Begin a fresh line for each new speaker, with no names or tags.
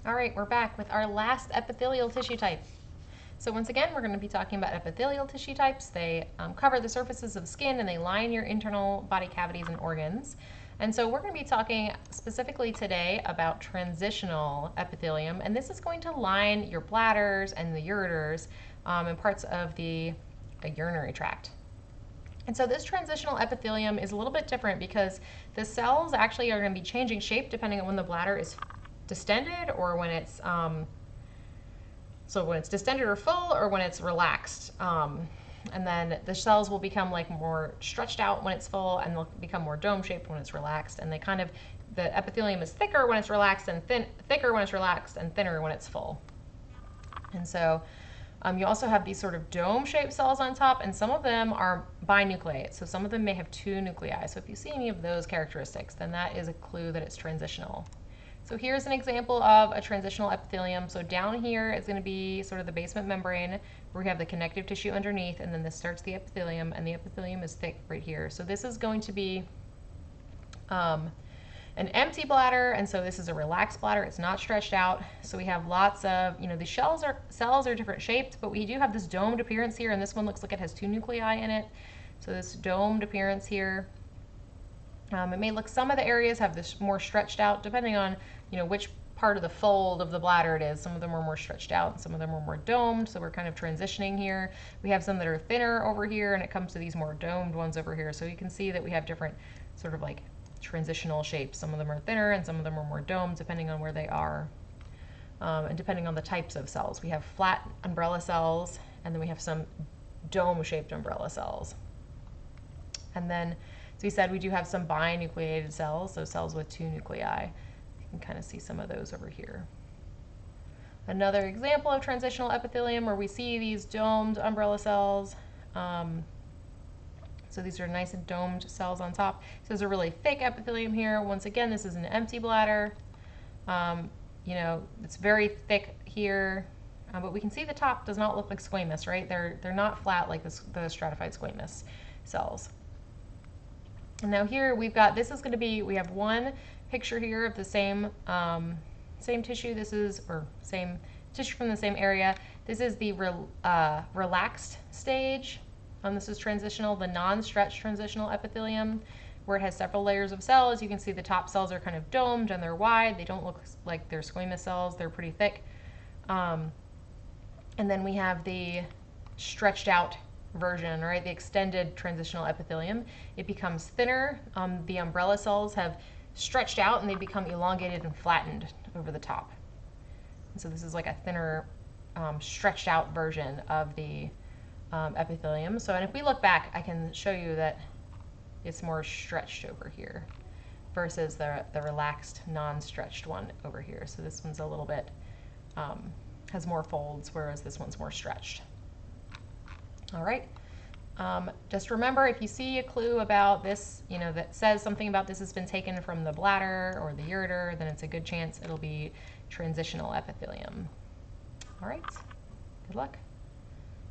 All right, we're back with our last epithelial tissue type. So once again, we're going to be talking about epithelial tissue types. They cover the surfaces of skin and they line your internal body cavities and organs. And so we're going to be talking specifically today about transitional epithelium, and this is going to line your bladders and the ureters and parts of the urinary tract. And so this transitional epithelium is a little bit different because the cells actually are going to be changing shape depending on when the bladder is distended or when it's when it's distended or full or when it's relaxed. And then the cells will become like more stretched out when it's full, and they'll become more dome shaped when it's relaxed. And they kind of, the epithelium is thicker when it's relaxed and thicker when it's relaxed and thinner when it's full. And so you also have these sort of dome-shaped cells on top, and some of them are binucleate. So some of them may have two nuclei. So if you see any of those characteristics, then that is a clue that it's transitional. So here's an example of a transitional epithelium. So down here is going to be sort of the basement membrane where we have the connective tissue underneath, and then this starts the epithelium, and the epithelium is thick right here. So this is going to be an empty bladder, and so this is a relaxed bladder. It's not stretched out. So we have lots of, the cells are different shaped, but we do have this domed appearance here, and this one looks like it has two nuclei in it. So this domed appearance here. It may look, some of the areas have this more stretched out depending on, which part of the fold of the bladder it is. Some of them are more stretched out and some of them are more domed, so we're kind of transitioning here. We have some that are thinner over here, and it comes to these more domed ones over here. So you can see that we have different sort of like transitional shapes. Some of them are thinner and some of them are more domed depending on where they are, and depending on the types of cells. We have flat umbrella cells, and then we have some dome-shaped umbrella cells. And then, as we said, we do have some binucleated cells, so cells with two nuclei. You can kind of see some of those over here. Another example of transitional epithelium where we see these domed umbrella cells. So these are nice and domed cells on top. So there's a really thick epithelium here. Once again, this is an empty bladder. It's very thick here, but we can see the top does not look like squamous, right? They're not flat like the stratified squamous cells. And now here we've got, this is going to be, we have one picture here of the same tissue. This is, or same tissue from the same area. This is the relaxed stage. This is transitional, the non-stretched transitional epithelium, where it has several layers of cells. You can see the top cells are kind of domed and they're wide. They don't look like they're squamous cells. They're pretty thick. And then we have the stretched out version, right? The extended transitional epithelium. It becomes thinner. The umbrella cells have stretched out and they become elongated and flattened over the top. And so this is like a thinner, stretched out version of the epithelium. So, and if we look back, I can show you that it's more stretched over here versus the relaxed, non-stretched one over here. So this one's a little bit, has more folds, whereas this one's more stretched. All right. Just remember, if you see a clue about this, that says something about this has been taken from the bladder or the ureter, then it's a good chance it'll be transitional epithelium. All right. Good luck.